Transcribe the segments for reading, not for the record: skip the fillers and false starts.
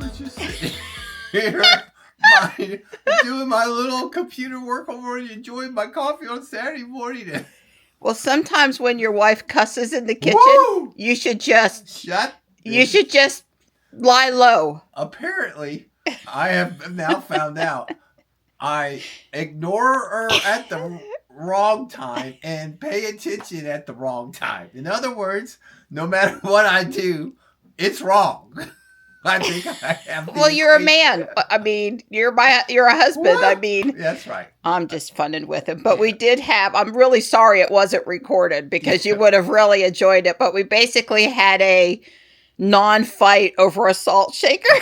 was just sitting here doing my little computer work over and enjoying my coffee on Saturday morning. Well, sometimes when your wife cusses in the kitchen, Woo! you should just You should just lie low. Apparently, I have now found out I ignore her at the wrong time and pay attention at the wrong time. In other words, no matter what I do, it's wrong. I think I have. Well, you're a man. I mean, you're a husband. What? I mean, that's right. I'm just funning with him. But we did have, I'm really sorry it wasn't recorded because you would have really enjoyed it. But we basically had a non-fight over a salt shaker.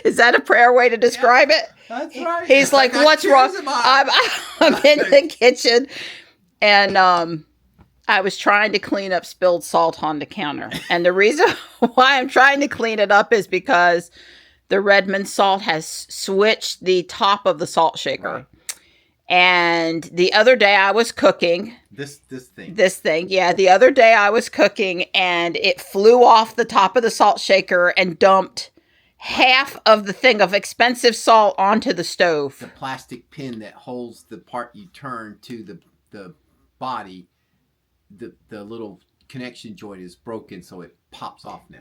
Is that a prayer way to describe it? That's right. He's like, what's wrong? I'm in the kitchen and I was trying to clean up spilled salt on the counter. And the reason why I'm trying to clean it up is because the Redmond salt has switched the top of the salt shaker. Right. And the other day I was cooking. This thing. Yeah. The other day I was cooking and it flew off the top of the salt shaker and dumped half of the thing of expensive salt onto the stove. The plastic pin that holds the part you turn to the body. The little connection joint is broken, so it pops off now.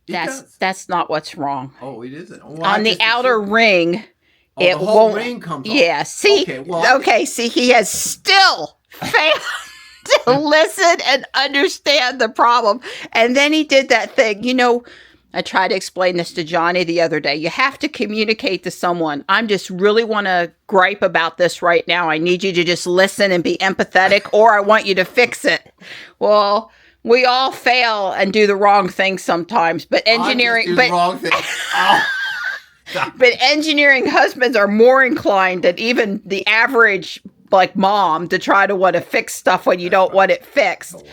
That's not what's wrong. Oh, it isn't. Oh, on the outer ring, it the whole ring comes off. Yeah, see? Okay, see, he has still failed to listen and understand the problem. And then he did that thing. You know, I tried to explain this to Johnny the other day. You have to communicate to someone. I'm just really want to gripe about this right now. I need you to just listen and be empathetic, or I want you to fix it. Well, we all fail and do the wrong thing sometimes, but engineering, the wrong thing. Oh. But engineering husbands are more inclined than even the average like mom to try to want to fix stuff when you don't want it fixed,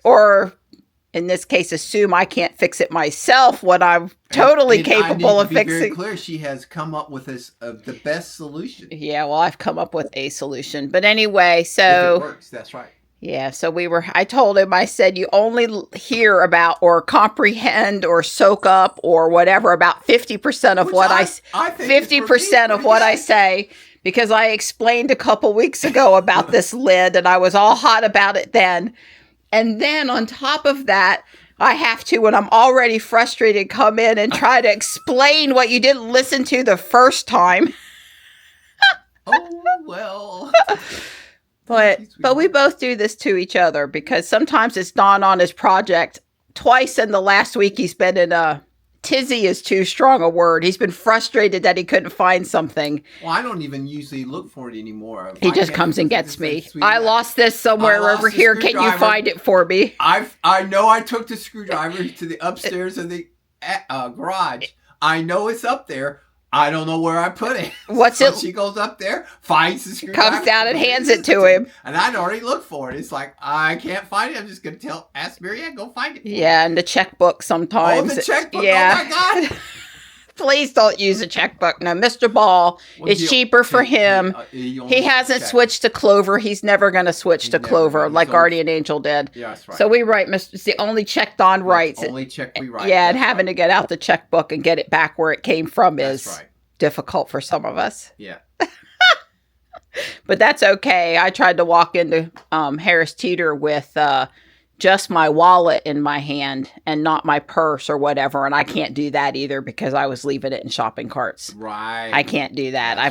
or in this case, assume I can't fix it myself when I'm totally capable of fixing. Very clear, she has come up with the best solution. Yeah, well, I've come up with a solution, but anyway, so if it works, that's right. Yeah, so I told him, I said, you only hear about or comprehend or soak up or whatever about 50% of what I 50% of what I say, because I explained a couple weeks ago about this lid and I was all hot about it then. And then on top of that, I have to, when I'm already frustrated, come in and try to explain what you didn't listen to the first time. Oh, well. But we both do this to each other because sometimes it's Don on his project. Twice in the last week he's been in a tizzy is too strong a word. He's been frustrated that he couldn't find something. Well, I don't even usually look for it anymore. He just comes and gets me. I lost this somewhere over here. Can you find it for me? I know I took the screwdriver to the upstairs of the garage. I know it's up there. I don't know where I put it. She goes up there, finds the screwdriver, comes down and hands it to him. And I'd already looked for it. It's like, I can't find it. I'm just going to ask Marianne, go find it. Yeah, and the checkbook sometimes. Oh, the checkbook. Yeah. Oh, my God. Please don't use a checkbook. No, Mr. Ball, it's cheaper for him. He hasn't switched to Clover. He's never going to switch to Clover like Guardian Angel did. Yeah, that's right. So we write, it's the only check Don writes. Only check we write. Yeah, and having to get out the checkbook and get it back where it came from is difficult for some of us. Yeah. But that's okay. I tried to walk into Harris Teeter with just my wallet in my hand and not my purse or whatever, and I can't do that either because I was leaving it in shopping carts. Right. I can't do that. I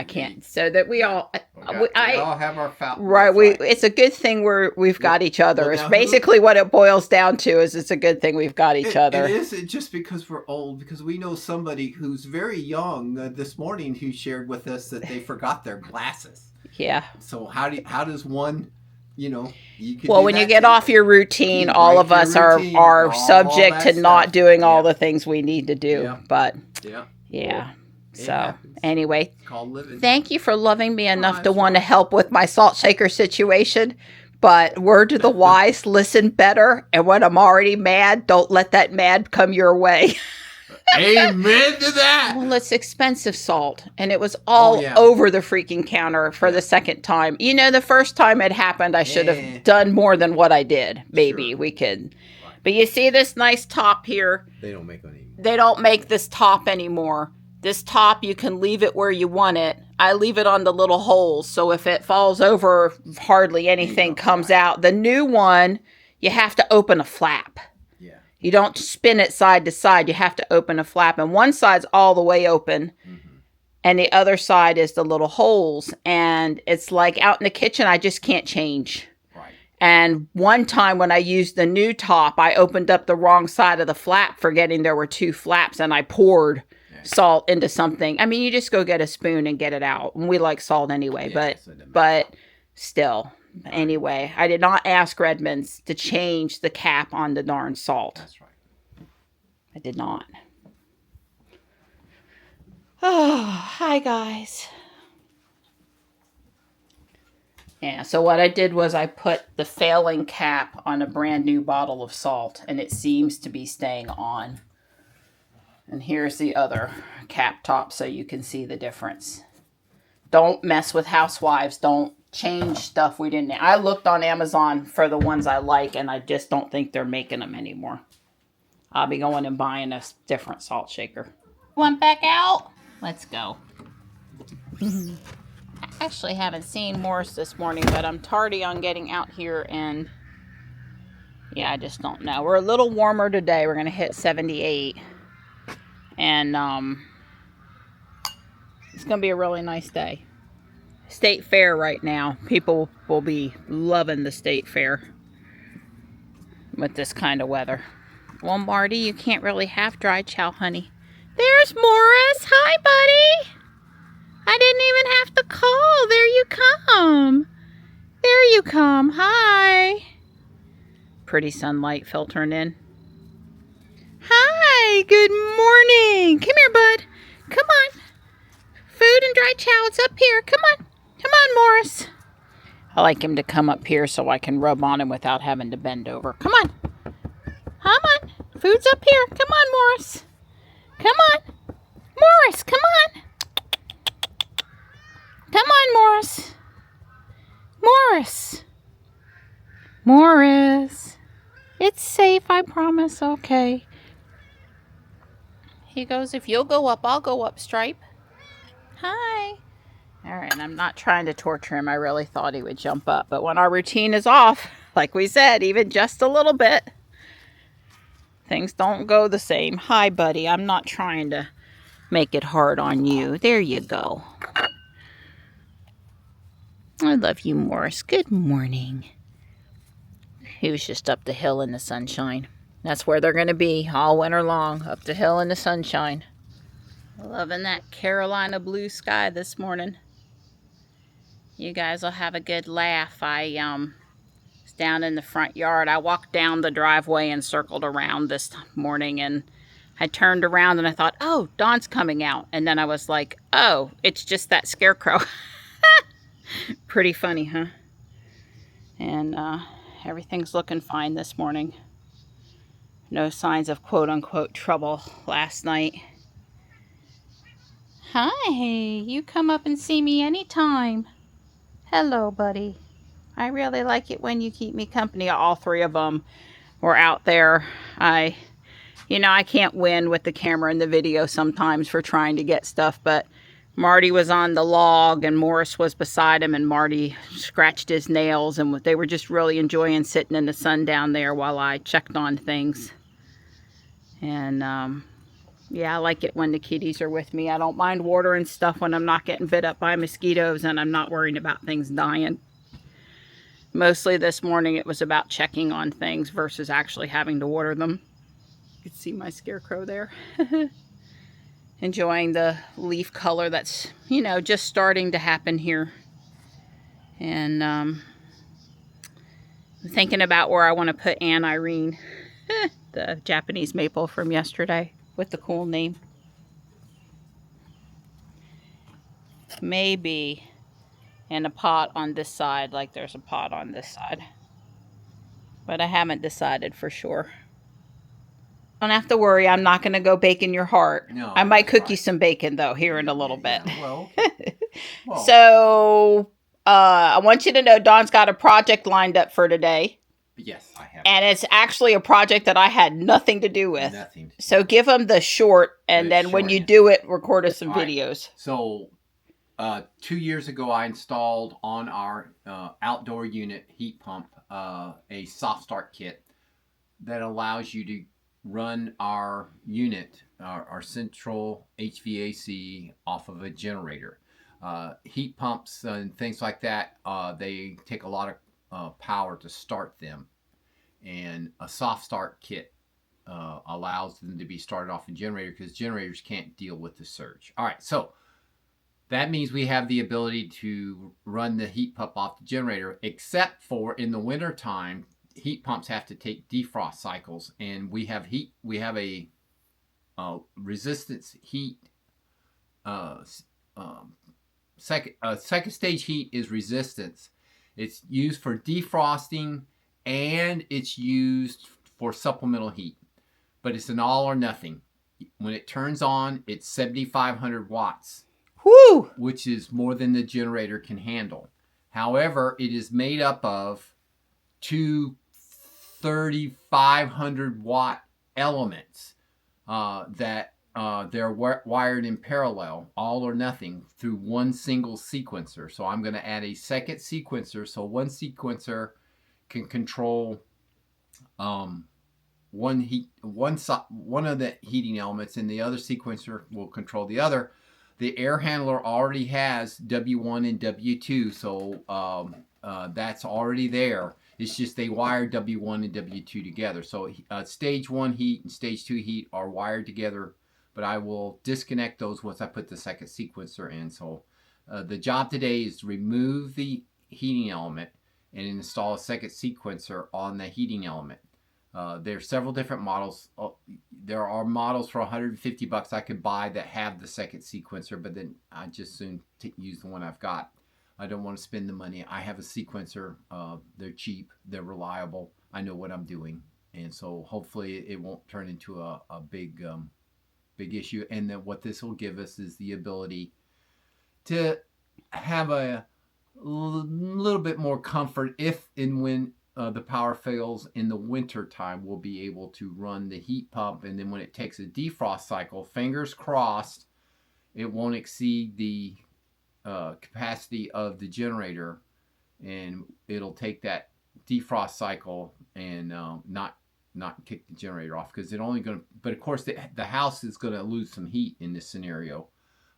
can't. So that we all have our fountain. Right. It's a good thing we've got each other. Well, it's basically what it boils down to is it's a good thing we've got each other. It is just because we're old, because we know somebody who's very young this morning who shared with us that they forgot their glasses. Yeah. So how does one, you can when you get off your routine, all of us are subject to not doing all the things we need to do. Yeah. But yeah. So anyway, thank you for loving me enough to want to help with my salt shaker situation. But word to the wise, listen better. And when I'm already mad, don't let that mad come your way. Amen to that. Well, it's expensive salt, and it was all over the freaking counter for the second time. The first time it happened, I should have done more than what I did. Maybe we could. But you see this nice top here? They don't make any. They don't make this top anymore. This top, you can leave it where you want it. I leave it on the little holes, so if it falls over, hardly anything comes out. The new one, you have to open a flap. Yeah. You don't spin it side to side. You have to open a flap. And one side's all the way open, and the other side is the little holes. And it's like out in the kitchen, I just can't change. Right. And one time when I used the new top, I opened up the wrong side of the flap, forgetting there were two flaps, and I poured salt into something. I mean, you just go get a spoon and get it out. And we like salt anyway, but still. Anyway, I did not ask Redmond's to change the cap on the darn salt. That's right. I did not. Oh, hi guys. Yeah, so what I did was I put the failing cap on a brand new bottle of salt, and it seems to be staying on. And here's the other cap top so you can see the difference. Don't mess with housewives. Don't change stuff we didn't. I looked on Amazon for the ones I like, and I just don't think they're making them anymore. I'll be going and buying a different salt shaker. Want back out? Let's go. I actually haven't seen Morris this morning, but I'm tardy on getting out here, and yeah, I just don't know. We're a little warmer today. We're going to hit 78. And it's going to be a really nice day. State fair right now. People will be loving the state fair with this kind of weather. Well, Marty, you can't really have dry chow, honey. There's Morris. Hi, buddy. I didn't even have to call. There you come. There you come. Hi. Pretty sunlight filtering in. Hi, good morning. Come here, bud. Come on. Food and dry chow, it's up here. Come on. Come on, Morris. I like him to come up here so I can rub on him without having to bend over. Come on. Come on. Food's up here. Come on, Morris. Come on. Morris, come on. Come on, Morris. Morris. Morris. It's safe, I promise. Okay. He goes, if you'll go up, I'll go up, Stripe. Hi. All right, I'm not trying to torture him. I really thought he would jump up. But when our routine is off, like we said, even just a little bit, things don't go the same. Hi, buddy. I'm not trying to make it hard on you. There you go. I love you, Morris. Good morning. He was just up the hill in the sunshine. That's where they're going to be all winter long, up the hill in the sunshine. Loving that Carolina blue sky this morning. You guys will have a good laugh. I was down in the front yard. I walked down the driveway and circled around this morning, and I turned around and I thought, oh, Dawn's coming out. And then I was like, oh, it's just that scarecrow. Pretty funny, huh? And everything's looking fine this morning. No signs of quote-unquote trouble last night. Hi, you come up and see me anytime. Hello, buddy. I really like it when you keep me company. All three of them were out there. I can't win with the camera and the video sometimes for trying to get stuff, but Marty was on the log and Morris was beside him, and Marty scratched his nails, and they were just really enjoying sitting in the sun down there while I checked on things. And yeah, I like it when the kitties are with me. I don't mind watering stuff when I'm not getting bit up by mosquitoes and I'm not worrying about things dying. Mostly this morning it was about checking on things versus actually having to water them. You can see my scarecrow there. Enjoying the leaf color that's, just starting to happen here. And I'm thinking about where I want to put Aunt Irene, the Japanese maple from yesterday with the cool name. Maybe in a pot on this side, like there's a pot on this side. But I haven't decided for sure. Don't have to worry, I'm not going to go bake in your heart. No, I might cook you some bacon, though, here in a little bit. Well, well. So, I want you to know Dawn's got a project lined up for today. Yes, I have. And it's actually a project that I had nothing to do with. Nothing. So give them the short, and then when you do it, record us some videos. So 2 years ago, I installed on our outdoor unit heat pump a soft start kit that allows you to run our unit, our central HVAC, off of a generator. Heat pumps and things like that, they take a lot of power to start them. And a soft start kit allows them to be started off a generator because generators can't deal with the surge. All right, so that means we have the ability to run the heat pump off the generator, except for in the winter time, heat pumps have to take defrost cycles, and we have a resistance heat. Second stage heat is resistance. It's used for defrosting, and it's used for supplemental heat, but it's an all or nothing. When it turns on, it's 7,500 watts. Whoo! Which is more than the generator can handle. However, it is made up of two 3,500 watt elements that they're wired in parallel, all or nothing, through one single sequencer. So I'm going to add a second sequencer. So one sequencer can control one of the heating elements, and the other sequencer will control the other. The air handler already has W1 and W2, so that's already there. It's just they wire W1 and W2 together. So stage 1 heat and stage 2 heat are wired together, but I will disconnect those once I put the second sequencer in. So the job today is to remove the heating element and install a second sequencer on the heating element. There are several different models. There are models for $150 I could buy that have the second sequencer, but then I just soon use the one I've got. I don't want to spend the money. I have a sequencer. They're cheap. They're reliable. I know what I'm doing, and so hopefully it won't turn into a big issue. And then what this will give us is the ability to have a little bit more comfort if and when the power fails in the winter time. We'll be able to run the heat pump, and then when it takes a defrost cycle, fingers crossed, it won't exceed the capacity of the generator, and it'll take that defrost cycle and not kick the generator off, because it only going to. But of course, the house is going to lose some heat in this scenario,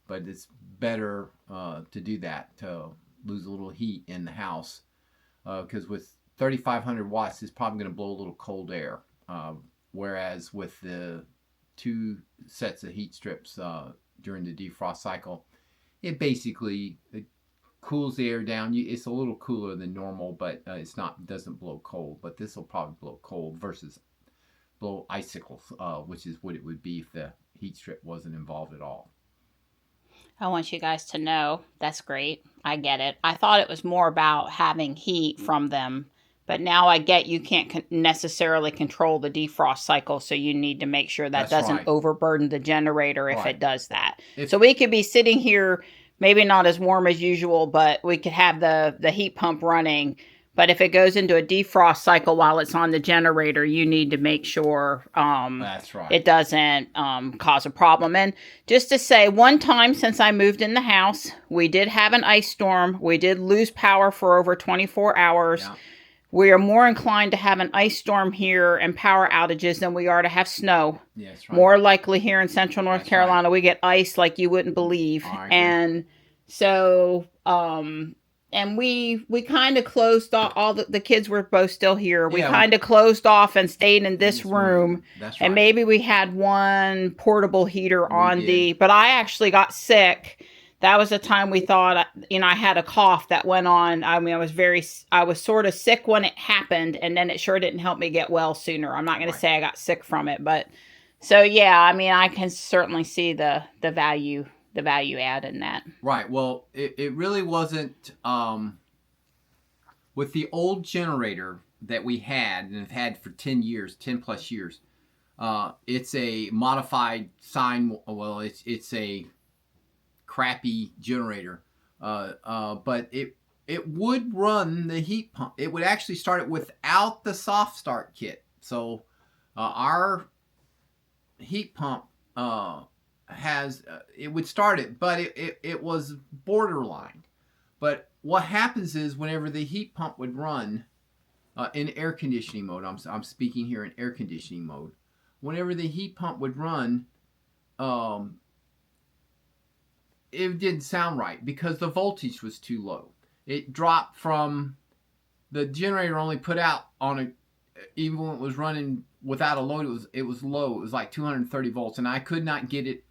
but it's better to do that, to lose a little heat in the house, because with 3,500 watts, it's probably going to blow a little cold air. Whereas with the two sets of heat strips during the defrost cycle, it basically cools the air down. It's a little cooler than normal, but doesn't blow cold. But this will probably blow cold versus blow icicles, which is what it would be if the heat strip wasn't involved at all. I want you guys to know that's great. I get it. I thought it was more about having heat from them, but now I get you can't necessarily control the defrost cycle, so you need to make sure that doesn't overburden the generator if it does that. So we could be sitting here, maybe not as warm as usual, but we could have the heat pump running. But if it goes into a defrost cycle while it's on the generator, you need to make sure it doesn't cause a problem. And just to say, one time since I moved in the house, we did have an ice storm. We did lose power for over 24 hours. Yeah. We are more inclined to have an ice storm here and power outages than we are to have snow. Yeah, that's right. More likely here in central North Carolina, we get ice like you wouldn't believe. And so... and we kind of closed off. All the kids were both still here. We kind of closed off and stayed in this room. That's right. And maybe we had one portable heater but I actually got sick. That was the time we thought, I had a cough that went on. I mean, I was sort of sick when it happened, and then it sure didn't help me get well sooner. I'm not going to say I got sick from it, but so yeah, I mean, I can certainly see the value add in that. Right. Well, it really wasn't with the old generator that we had and have had for 10 plus years. It's a modified sine. Well, it's a crappy generator, but it it would run the heat pump. It would actually start it without the soft start kit. So our heat pump has it would start it, but it was borderline. But what happens is whenever the heat pump would run in air conditioning mode, I'm speaking here in air conditioning mode. Whenever the heat pump would run, it didn't sound right because the voltage was too low. It dropped from the generator only put out on a, even when it was running without a load, it was low. It was like 230 volts, and I could not get it.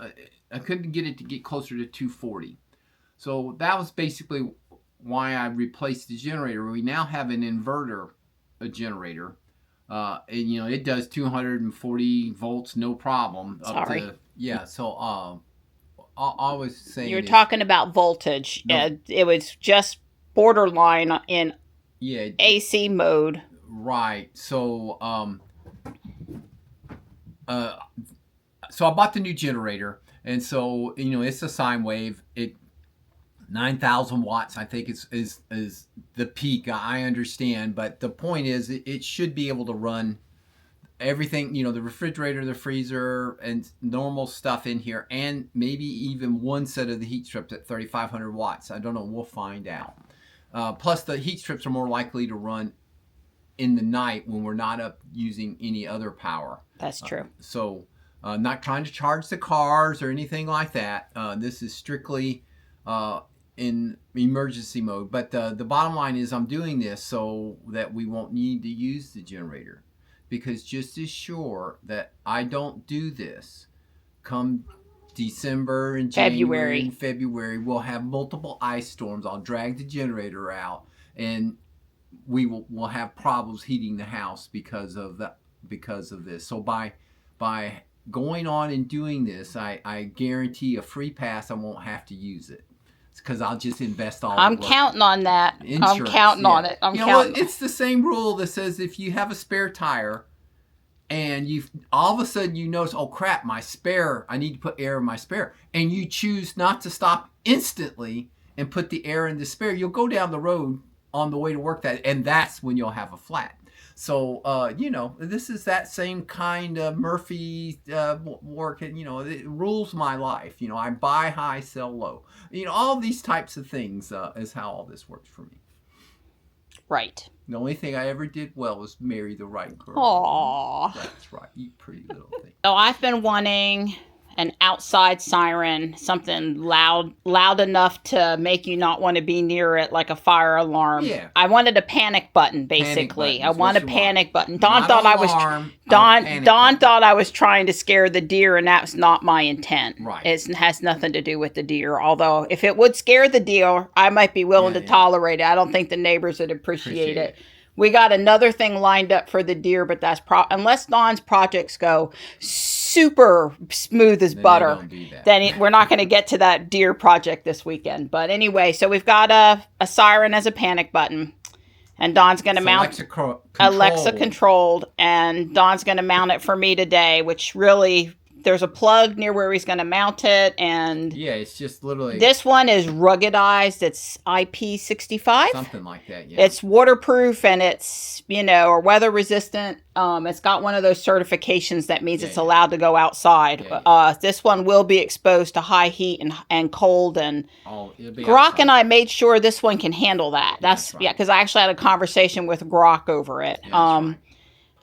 I couldn't get it to get closer to 240. So that was basically why I replaced the generator. We now have an inverter, a generator, and it does 240 volts, no problem. Sorry. So I was saying you're talking about voltage. No. It was just borderline in AC mode. Right. So so I bought the new generator, and so it's a sine wave. It 9,000 watts, I think, is the peak. I understand, but the point is, it should be able to run everything, the refrigerator, the freezer, and normal stuff in here, and maybe even one set of the heat strips at 3,500 watts. I don't know. We'll find out. Plus, the heat strips are more likely to run in the night when we're not up using any other power. That's true. So, not trying to charge the cars or anything like that. This is strictly in emergency mode. But the bottom line is, I'm doing this so that we won't need to use the generator. Because just as sure that I don't do this, come December and January and February, we'll have multiple ice storms. I'll drag the generator out, and we'll have problems heating the house because of this. So by going on and doing this, I guarantee a free pass. I won't have to use it. Because I'll just invest all. I'm counting on that. I'm counting on it. It's the same rule that says if you have a spare tire, and you all of a sudden you notice, oh crap, my spare, I need to put air in my spare, and you choose not to stop instantly and put the air in the spare, you'll go down the road on the way to work and that's when you'll have a flat. So this is that same kind of Murphy work, and it rules my life. I buy high, sell low. All these types of things is how all this works for me. Right. The only thing I ever did well was marry the right girl. Aww. That's right, you pretty little thing. So I've been wanting an outside siren, something loud enough to make you not want to be near it, like a fire alarm. Yeah. I wanted a panic button, basically. I want a panic button. Don thought I was trying to scare the deer, and that's not my intent. Right. It has nothing to do with the deer. Although, if it would scare the deer, I might be willing to tolerate it. I don't think the neighbors would appreciate it. We got another thing lined up for the deer, but that's unless Don's projects go super smooth as butter, then we're not going to get to that deer project this weekend. But anyway, so we've got a siren as a panic button, and Don's going to mount Alexa controlled, and Don's going to mount it for me today, which really, there's a plug near where he's going to mount it, and it's just literally, this one is ruggedized. It's IP65, something like that. It's waterproof, and it's or weather resistant. It's got one of those certifications that means it's allowed to go outside. This one will be exposed to high heat and cold, and Grok and I made sure this one can handle that. That's right. Because I actually had a conversation with Grok over it. Right.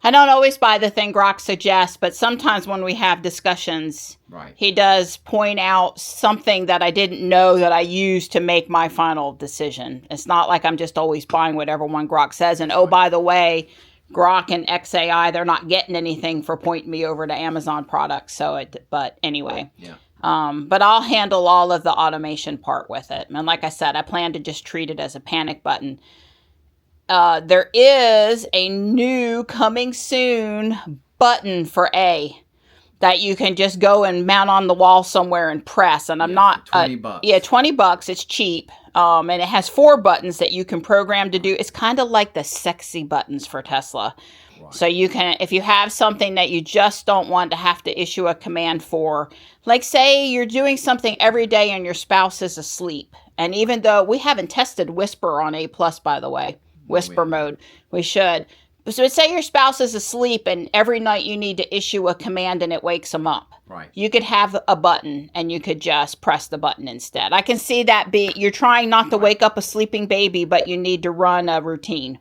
I don't always buy the thing Grok suggests, but sometimes when we have discussions, he does point out something that I didn't know that I used to make my final decision. It's not like I'm just always buying whatever one Grok says. And by the way, Grok and XAI, they're not getting anything for pointing me over to Amazon products. But anyway. Yeah. But I'll handle all of the automation part with it. And like I said, I plan to just treat it as a panic button. There is a new coming soon button for A that you can just go and mount on the wall somewhere and press. And I'm not $20. $20. It's cheap. And it has 4 buttons that you can program to do. It's kind of like the sexy buttons for Tesla. Right. So you can, if you have something that you just don't want to have to issue a command for, like say you're doing something every day and your spouse is asleep, And even though we haven't tested Whisper on A+, by the way, Whisper mode, we should. So say your spouse is asleep and every night you need to issue a command and it wakes them up. Right. You could have a button and you could just press the button instead. I can see that you're trying not to wake up a sleeping baby, but you need to run a routine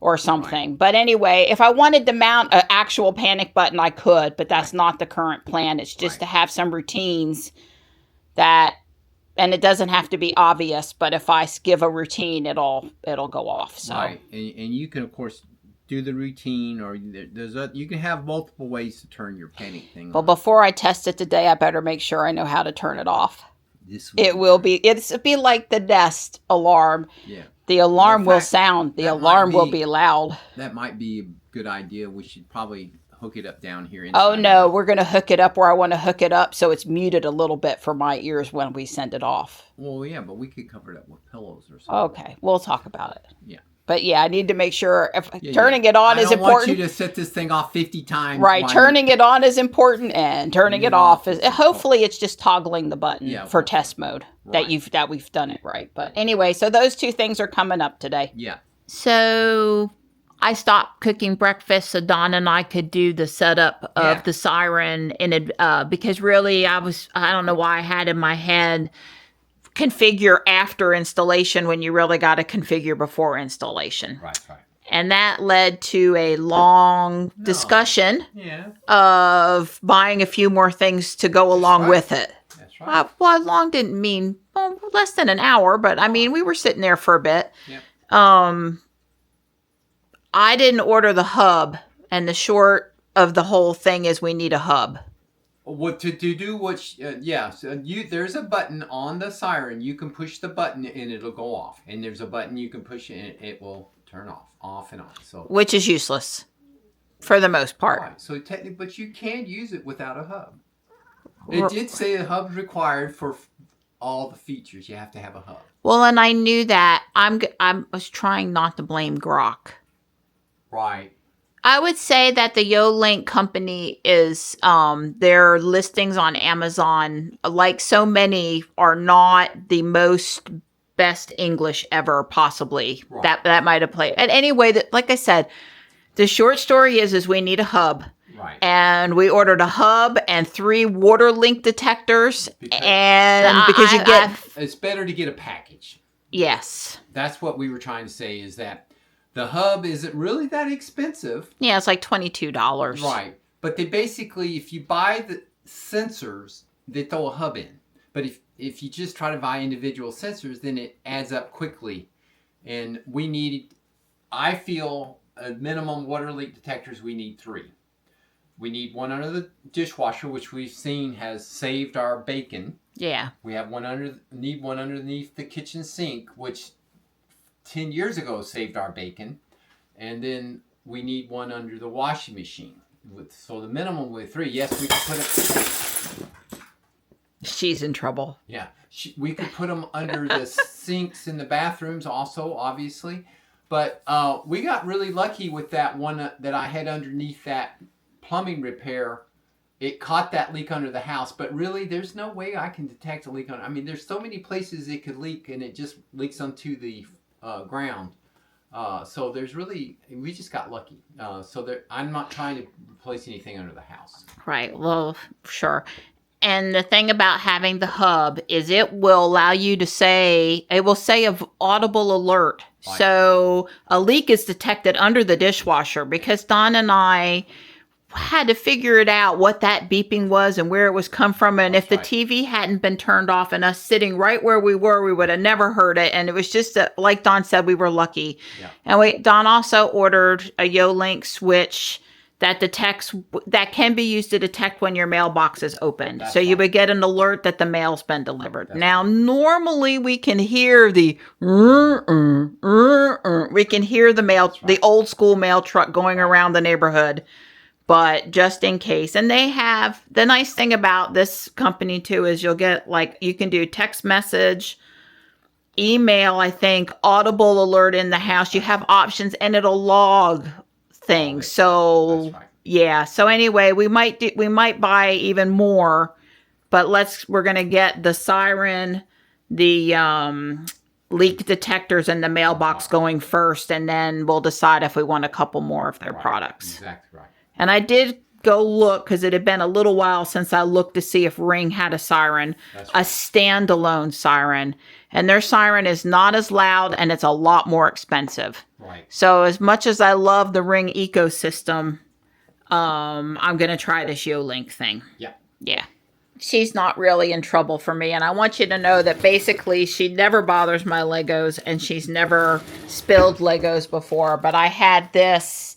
or something. Right. But anyway, if I wanted to mount an actual panic button, I could, but that's not the current plan. It's just to have some routines that, and it doesn't have to be obvious, but if I give a routine, it'll go off. So. Right. And you can, of course, do the routine, or you can have multiple ways to turn your panic thing on. Well, before I test it today, I better make sure I know how to turn it off. It'll be like the Nest alarm. Yeah. The alarm will sound. The alarm will be loud. That might be a good idea. We should probably hook it up down here. Oh, no. We're going to hook it up where I want to hook it up so it's muted a little bit for my ears when we send it off. Well, yeah, but we could cover it up with pillows or something. Okay. We'll talk about it. Yeah. But yeah, I need to make sure turning it on is important. I don't want you to set this thing off 50 times. Right. Turning it on is important, and turning it off is hopefully it's just toggling the button for test mode that we've done it right. But anyway, so those two things are coming up today. Yeah. So I stopped cooking breakfast so Don and I could do the setup of the siren because really I don't know why I had in my head configure after installation when you really got to configure before installation. Right. And that led to a long discussion of buying a few more things to go along with it. That's right. Well, long didn't mean less than an hour, but I mean, we were sitting there for a bit. Yep. I didn't order the hub, and the short of the whole thing is we need a hub. What to do? So there's a button on the siren. You can push the button and it'll go off. And there's a button you can push and it will turn off and on. So which is useless for the most part. Right. So technically, but you can use it without a hub. It did say a hub required for all the features. You have to have a hub. Well, and I knew that. I was trying not to blame Grok. Right. I would say that the YoLink company is, their listings on Amazon, like so many, are not the most best English ever, possibly. Right. That might have played. And anyway, like I said, the short story is we need a hub. Right. And we ordered a hub and 3 water link detectors. Because it's better to get a package. Yes. That's what we were trying to say, is that the hub isn't really that expensive. Yeah, it's like $22. Right. But they basically, if you buy the sensors, they throw a hub in. But if you just try to buy individual sensors, then it adds up quickly. And I feel, a minimum water leak detectors, we need 3. We need one under the dishwasher, which we've seen has saved our bacon. Yeah. We have need one underneath the kitchen sink, which 10 years ago saved our bacon. And then we need one under the washing machine. So the minimum with 3. Yes, we could put it. She's in trouble. Yeah. We could put them under the sinks in the bathrooms also, obviously. But we got really lucky with that one that I had underneath that plumbing repair. It caught that leak under the house, but really there's no way I can detect a leak I mean, there's so many places it could leak, and it just leaks onto the ground. So we just got lucky. I'm not trying to replace anything under the house. Right. Well, sure. And the thing about having the hub is it will allow you to say of audible alert. Right. So a leak is detected under the dishwasher, because Don and I had to figure it out what that beeping was and where it was come from. And if the TV hadn't been turned off and us sitting right where we were, we would have never heard it. And it was just like Don said, we were lucky. Yeah. And Don also ordered a YoLink switch that can be used to detect when your mailbox is opened. That's you would get an alert that the mail's been delivered. Normally we can hear the we can hear the mail, the old school mail truck going around the neighborhood. But just in case. And they have, the nice thing about this company too is you'll get, you can do text message, email, I think, audible alert in the house. You have options, and it'll log things. So yeah. So anyway, we might buy even more, but we're going to get the siren, leak detectors in the mailbox going first, and then we'll decide if we want a couple more of their products. Exactly right. And I did go look, because it had been a little while since I looked to see if Ring had a siren, a standalone siren. And their siren is not as loud, and it's a lot more expensive. Right. So as much as I love the Ring ecosystem, I'm going to try this Yo-Link thing. Yeah. Yeah. She's not really in trouble for me. And I want you to know that basically she never bothers my Legos, and she's never spilled Legos before. But I had this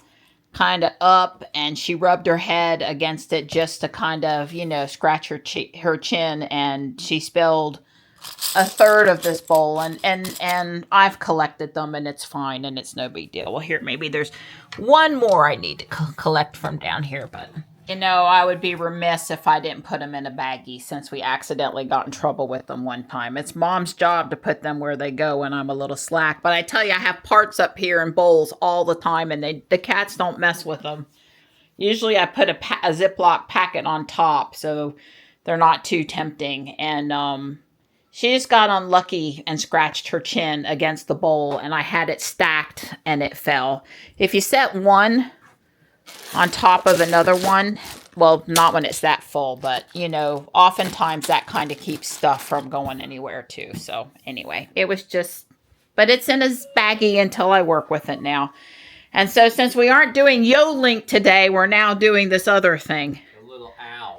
kind of up, and she rubbed her head against it just to kind of, scratch her chin, and she spilled a third of this bowl, and I've collected them, and it's fine, and it's no big deal. Well, here, maybe there's one more I need to collect from down here, but I would be remiss if I didn't put them in a baggie, since we accidentally got in trouble with them one time. It's Mom's job to put them where they go, and I'm a little slack. But I tell you, I have parts up here in bowls all the time, and the cats don't mess with them. Usually I put a Ziploc packet on top, so they're not too tempting. And she just got unlucky and scratched her chin against the bowl, and I had it stacked, and it fell. If you set one on top of another one, well, not when it's that full, but oftentimes that kind of keeps stuff from going anywhere too. So anyway, it was just, but it's in a baggie until I work with it now. And so since we aren't doing Yo-Link today, we're now doing this other thing.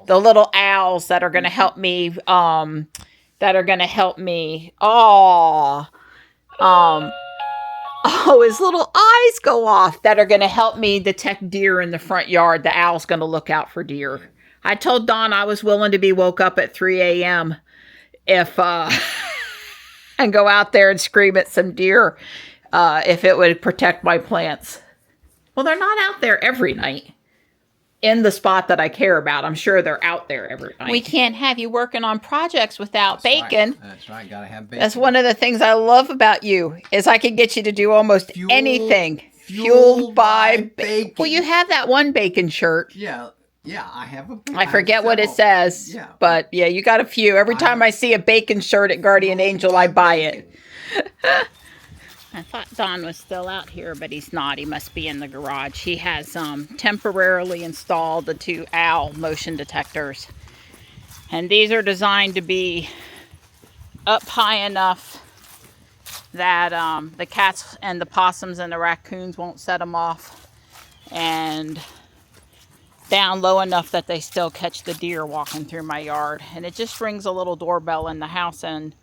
The little owls that are going to help me, his little eyes go off, that are going to help me detect deer in the front yard. The owl's going to look out for deer. I told Dawn I was willing to be woke up at 3 a.m. and go out there and scream at some deer if it would protect my plants. Well, they're not out there every night in the spot that I care about. I'm sure they're out there every night. We can't have you working on projects without bacon. Right. That's right. Gotta have bacon. That's one of the things I love about you, is I can get you to do almost anything. Fueled by bacon. Well, you have that one bacon shirt. Yeah, I have a. I forget what it says. Yeah. But yeah, you got a few. Every time I see a bacon shirt at Guardian Angel, I buy it. I thought Don was still out here, but he's not. He must be in the garage. He has temporarily installed the 2 owl motion detectors. And these are designed to be up high enough that the cats and the possums and the raccoons won't set them off, and down low enough that they still catch the deer walking through my yard. And it just rings a little doorbell in the house, and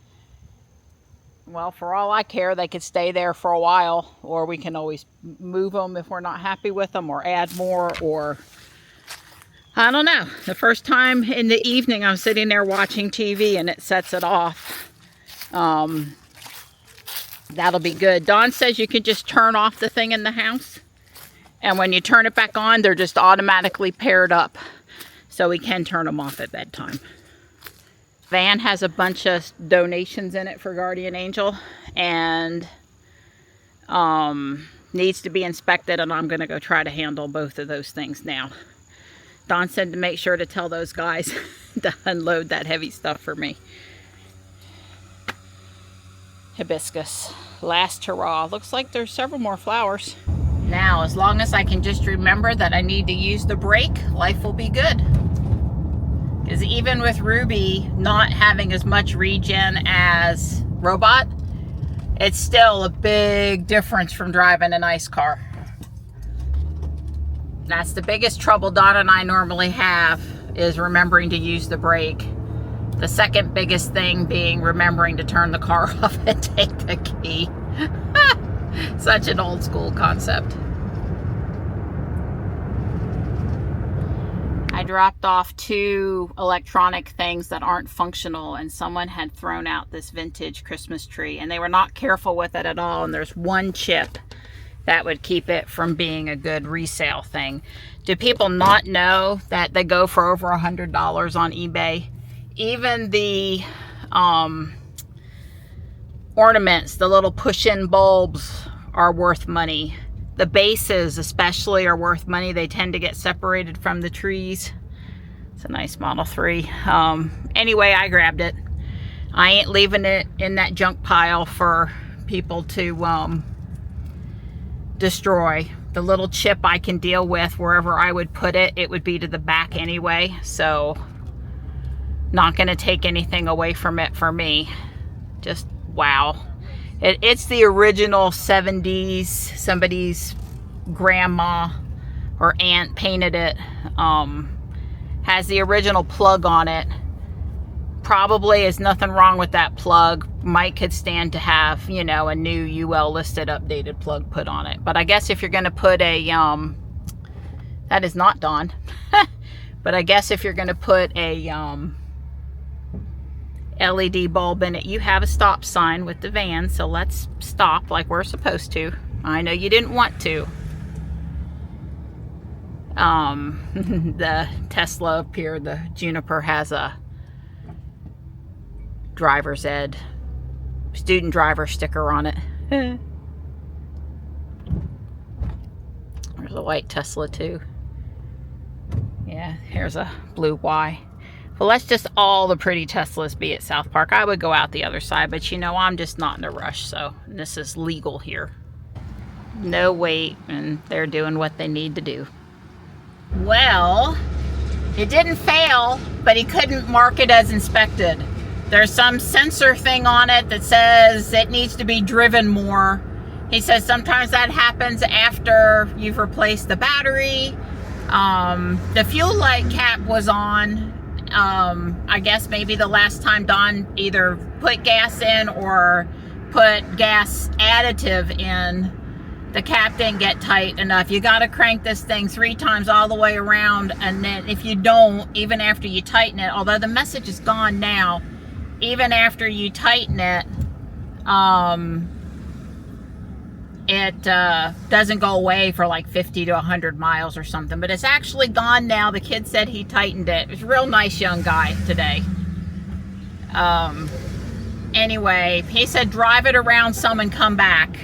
well, for all I care, they could stay there for a while, or we can always move them if we're not happy with them, or add more, or I don't know. The first time in the evening, I'm sitting there watching TV and it sets it off. That'll be good. Dawn says you can just turn off the thing in the house, and when you turn it back on, they're just automatically paired up, so we can turn them off at bedtime. Van has a bunch of donations in it for Guardian Angel, and needs to be inspected, and I'm going to go try to handle both of those things now. Don said to make sure to tell those guys to unload that heavy stuff for me. Hibiscus, last hurrah. Looks like there's several more flowers. Now, as long as I can just remember that I need to use the brake, life will be good. Because even with Ruby not having as much regen as Robot, it's still a big difference from driving a nice car. That's the biggest trouble Donna and I normally have, is remembering to use the brake. The second biggest thing being remembering to turn the car off and take the key. Such an old school concept. I dropped off 2 electronic things that aren't functional, and someone had thrown out this vintage Christmas tree, and they were not careful with it at all, and there's one chip that would keep it from being a good resale thing. Do people not know that they go for over $100 on eBay? Even the ornaments, the little push-in bulbs, are worth money. The bases especially are worth money. They tend to get separated from the trees. It's a nice Model 3. Anyway, I grabbed it. I ain't leaving it in that junk pile for people to destroy. The little chip I can deal with wherever I would put it. It would be to the back anyway, so not going to take anything away from it for me. Just wow. It's the original 70s. Somebody's grandma or aunt painted it. Has the original plug on it. Probably is nothing wrong with that plug. Might could stand to have, you know, a new UL listed updated plug put on it. But I guess if you're going to put a, that is not Dawn. But I guess if you're going to put a LED bulb in it, you have a stop sign with the van. So let's stop like we're supposed to. I know you didn't want to. The Tesla up here, the Juniper, has a driver's ed, student driver sticker on it. There's a white Tesla too. Yeah, here's a blue Y. Well, let's just all the pretty Teslas be at South Park. I would go out the other side, but you know, I'm just not in a rush, so this is legal here. No wait, and they're doing what they need to do. Well, it didn't fail, but he couldn't mark it as inspected. There's some sensor thing on it that says it needs to be driven more. He says sometimes that happens after you've replaced the battery. The fuel light cap was on. I guess maybe the last time Don either put gas in or put gas additive in, the cap didn't get tight enough. You got to crank this thing 3 times all the way around, and then if you don't, even after you tighten it, although the message is gone now, even after you tighten it, it doesn't go away for like 50 to 100 miles or something, but it's actually gone now. The kid said he tightened it. It was a real nice young guy today. Anyway, he said drive it around some and come back.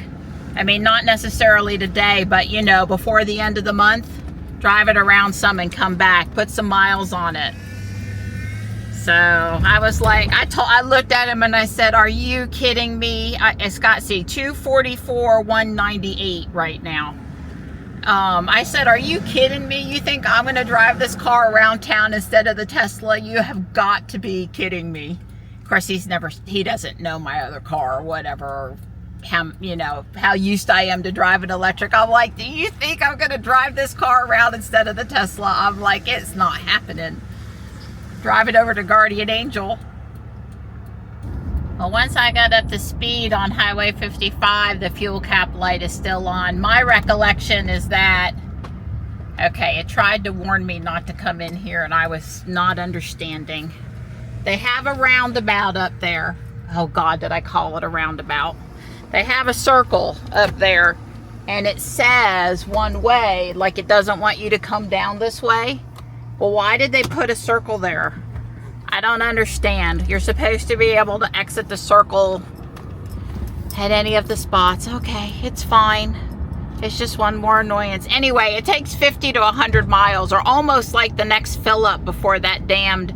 I mean, not necessarily today, but you know, before the end of the month, drive it around some and come back, put some miles on it. So I was like, I looked at him and I said, are you kidding me? It's got, see, 244, 198 right now. I said, are you kidding me? You think I'm going to drive this car around town instead of the Tesla? You have got to be kidding me. Of course, he doesn't know my other car or whatever, or how, you know, how used I am to drive an electric. I'm like, do you think I'm going to drive this car around instead of the Tesla? I'm like, it's not happening. Drive it over to Guardian Angel. Well, once I got up to speed on Highway 55, the fuel cap light is still on. My recollection is that, okay, it tried to warn me not to come in here and I was not understanding. They have a roundabout up there. Oh God, did I call it a roundabout? They have a circle up there and it says one way, like it doesn't want you to come down this way. Well, why did they put a circle there? I don't understand. You're supposed to be able to exit the circle at any of the spots. Okay, it's fine. It's just one more annoyance. Anyway, it takes 50 to 100 miles, or almost like the next fill up before that damned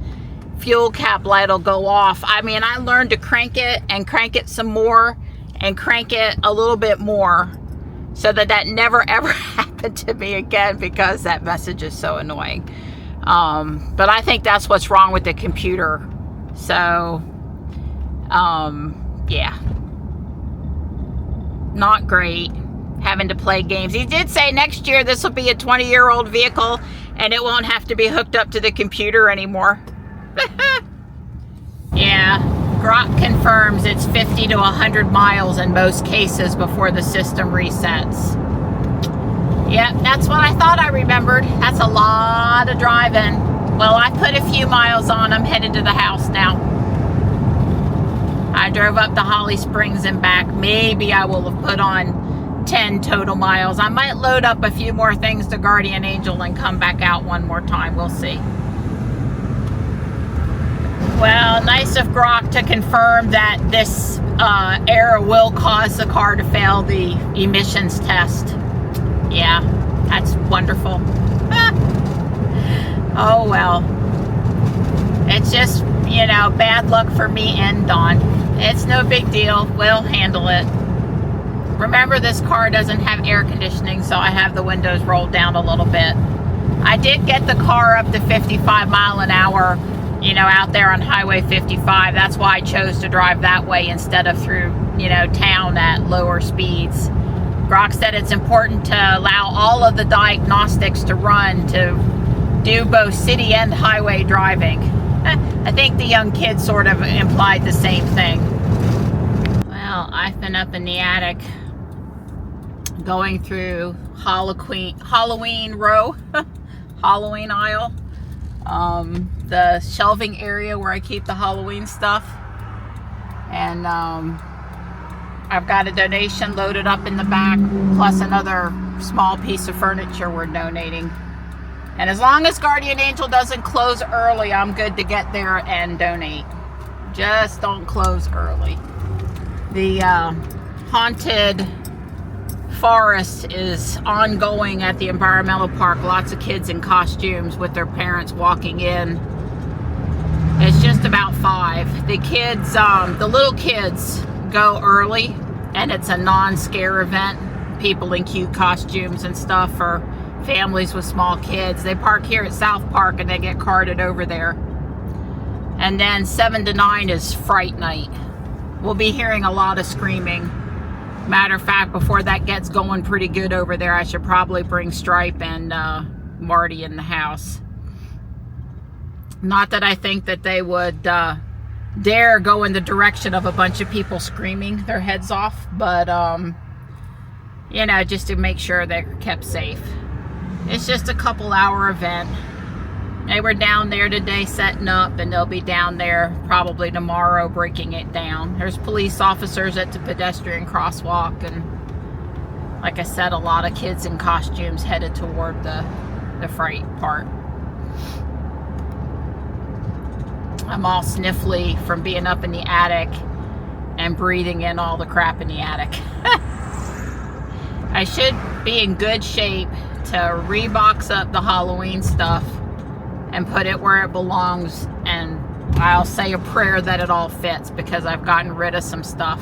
fuel cap light will go off. I mean, I learned to crank it and crank it some more and crank it a little bit more so that never ever happened to me again, because that message is so annoying. But I think that's what's wrong with the computer. So, yeah. Not great having to play games. He did say next year this will be a 20-year-old vehicle and it won't have to be hooked up to the computer anymore. Yeah, Grok confirms it's 50 to 100 miles in most cases before the system resets. Yep, that's what I thought I remembered. That's a lot of driving. Well, I put a few miles on. I'm headed to the house now. I drove up to Holly Springs and back. Maybe I will have put on 10 total miles. I might load up a few more things to Guardian Angel and come back out one more time. We'll see. Well, nice of Grok to confirm that this error will cause the car to fail the emissions test. Yeah, that's wonderful. Oh well. It's just bad luck for me and Dawn. It's no big deal. We'll handle it. Remember, this car doesn't have air conditioning, so I have the windows rolled down a little bit. I did get the car up to 55 mile an hour, out there on Highway 55. That's why I chose to drive that way instead of through, town at lower speeds. Brock said it's important to allow all of the diagnostics to run to do both city and highway driving. I think the young kids sort of implied the same thing. Well, I've been up in the attic going through Halloween row, Halloween aisle, the shelving area where I keep the Halloween stuff. And I've got a donation loaded up in the back, plus another small piece of furniture we're donating. And as long as Guardian Angel doesn't close early, I'm good to get there and donate. Just don't close early. The haunted forest is ongoing at the environmental park. Lots of kids in costumes with their parents walking in. It's just about 5. The kids, the little kids go early, and it's a non-scare event. People in cute costumes and stuff for families with small kids. They park here at South Park and they get carted over there. And then 7 to 9 is Fright Night. We'll be hearing a lot of screaming. Matter of fact, before that gets going pretty good over there, I should probably bring Stripe and Marty in the house. Not that I think that they would dare go in the direction of a bunch of people screaming their heads off, but just to make sure they're kept safe. It's just a couple hour event. They were down there today setting up, and they'll be down there probably tomorrow breaking it down. There's police officers at the pedestrian crosswalk, and like I said, a lot of kids in costumes headed toward the fright part. I'm all sniffly from being up in the attic and breathing in all the crap in the attic. I should be in good shape to rebox up the Halloween stuff and put it where it belongs, and I'll say a prayer that it all fits, because I've gotten rid of some stuff.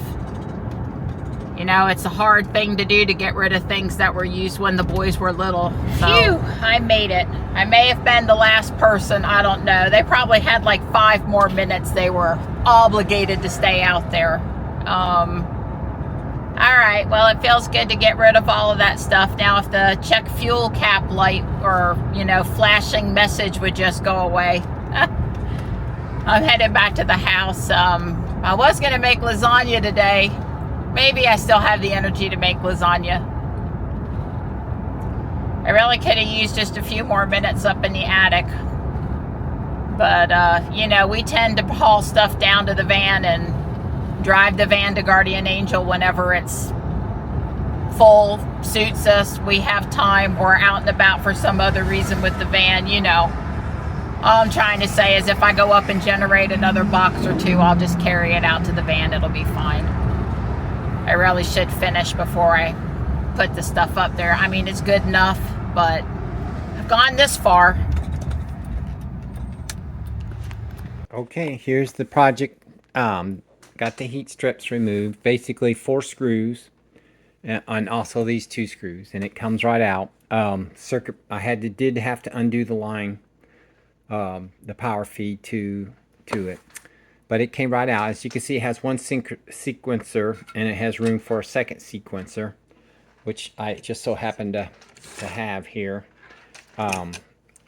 It's a hard thing to do, to get rid of things that were used when the boys were little. So, phew, I made it. I may have been the last person, I don't know. They probably had like 5 more minutes they were obligated to stay out there. Alright, well, it feels good to get rid of all of that stuff. Now, if the check fuel cap light or, flashing message would just go away. I'm headed back to the house. I was going to make lasagna today. Maybe I still have the energy to make lasagna. I really could have used just a few more minutes up in the attic. But, we tend to haul stuff down to the van and drive the van to Guardian Angel whenever it's full, suits us, we have time, or out and about for some other reason with the van, All I'm trying to say is if I go up and generate another box or 2, I'll just carry it out to the van. It'll be fine. I really should finish before I put the stuff up there. I mean, it's good enough, but I've gone this far. Okay, here's the project. Got the heat strips removed, basically 4 screws, and also these 2 screws, and it comes right out. I did have to undo the line, the power feed to it, but it came right out. As you can see, it has one sequencer, and it has room for a second sequencer, which I just so happen to have here.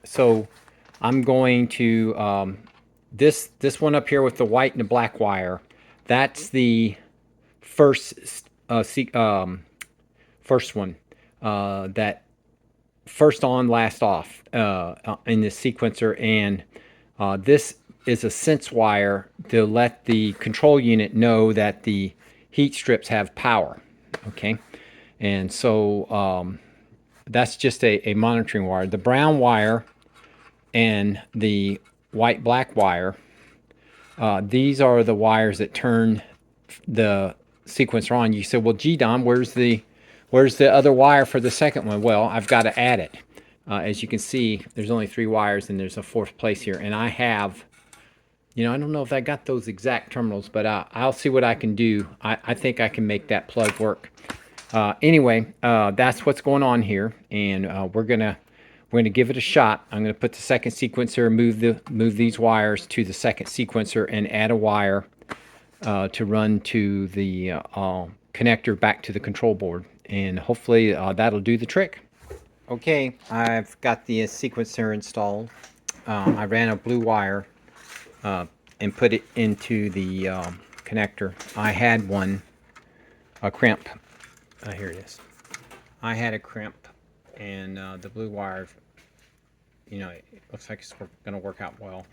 So I'm going to this one up here with the white and the black wire. That's the first first one, that first on, last off in the sequencer, and this is a sense wire to let the control unit know that the heat strips have power. Okay, and so that's just a monitoring wire. The brown wire and the white-black wire, these are the wires that turn the sequencer on. You said, well, gee, Don, where's the other wire for the second one? Well, I've got to add it. As you can see, there's only 3 wires, and there's a 4th place here. And I have I don't know if I got those exact terminals, but I'll see what I can do. I think I can make that plug work. Anyway, that's what's going on here, and we're gonna give it a shot. I'm gonna put the second sequencer, move these wires to the second sequencer, and add a wire to run to the connector back to the control board, and hopefully that'll do the trick. Okay, I've got the sequencer installed. I ran a blue wire and put it into the connector. I had a crimp. Here it is. I had a crimp, and the blue wire, it looks like it's going to work out well.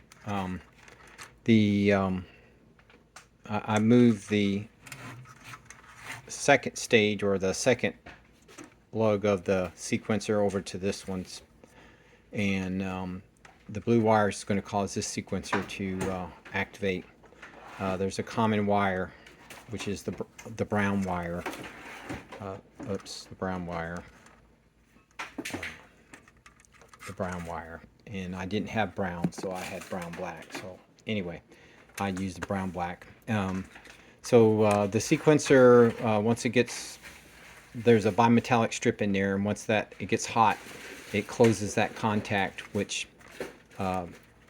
I moved the second stage, or the second lug of the sequencer, over to this one's, and the blue wire is going to cause this sequencer to activate. There's a common wire, which is the brown wire. The brown wire. And I didn't have brown, so I had brown black. So anyway, I used the brown black. So the sequencer, once it gets, there's a bimetallic strip in there, and once it gets hot, it closes that contact, which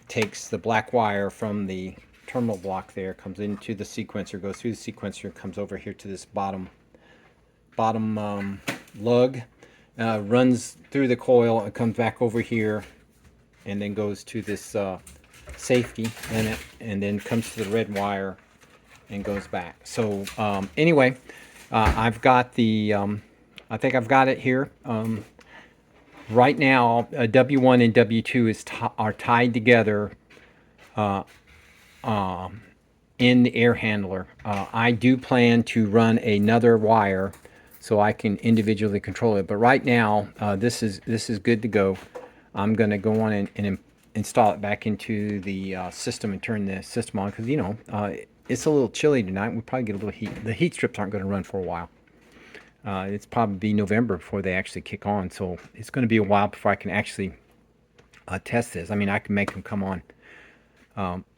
takes the black wire from the terminal block there, comes into the sequencer, goes through the sequencer, comes over here to this bottom lug, runs through the coil, it comes back over here, and then goes to this safety, and then comes to the red wire and goes back. So anyway, I've got the I think I've got it here. Right now, W1 and W2 are tied together in the air handler. I do plan to run another wire so I can individually control it. But right now, this is good to go. I'm going to go on and install it back into the system and turn the system on, because it's a little chilly tonight. We'll probably get a little heat. The heat strips aren't going to run for a while. It's probably November before they actually kick on, so it's going to be a while before I can actually test this. I mean, I can make them come on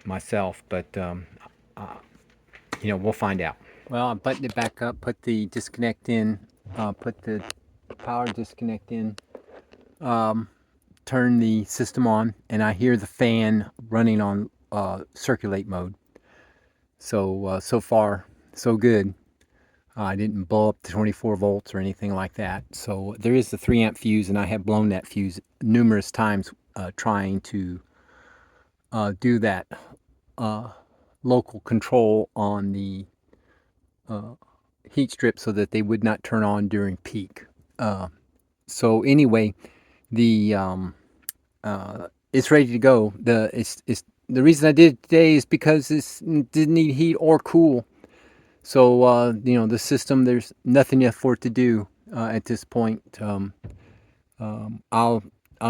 myself, but we'll find out. Well, I buttoned it back up, put the disconnect in, put the power disconnect in, turn the system on, and I hear the fan running on circulate mode. So so far so good. I didn't blow up to 24 volts or anything like that. So there is the 3 amp fuse, and I have blown that fuse numerous times trying to do that local control on the heat strip so that they would not turn on during peak. So anyway, the it's ready to go. The reason I did it today is because this didn't need heat or cool. So, the system, there's nothing left for it to do at this point. I'll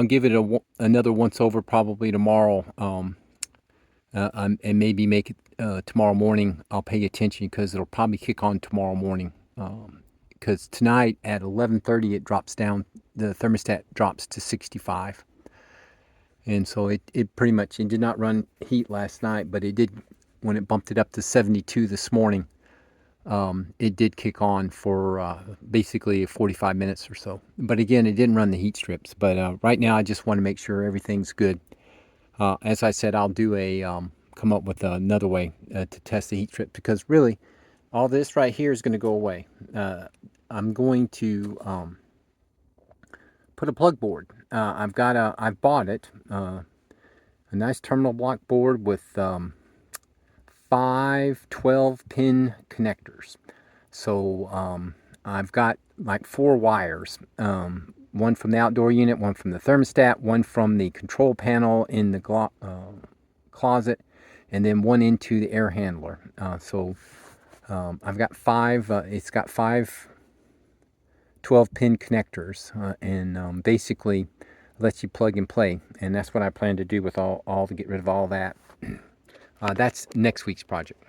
give it another once over probably tomorrow, and maybe make it tomorrow morning. I'll pay attention because it'll probably kick on tomorrow morning. Because tonight at 11:30 it drops down, the thermostat drops to 65. And so it pretty much, it did not run heat last night, but it did, when it bumped it up to 72 this morning. It did kick on for basically 45 minutes or so. But again, it didn't run the heat strips. But right now, I just want to make sure everything's good. As I said, I'll do come up with another way to test the heat strip, because really, all this right here is going to go away. I'm going to put a plug board. I've bought it, a nice terminal block board with 5 12-pin connectors. So I've got like 4 wires, one from the outdoor unit, one from the thermostat, one from the control panel in the closet, and then one into the air handler. So I've got 5, it's got 5 12-pin connectors, and basically lets you plug and play, and that's what I plan to do with all to get rid of all that. That's next week's project.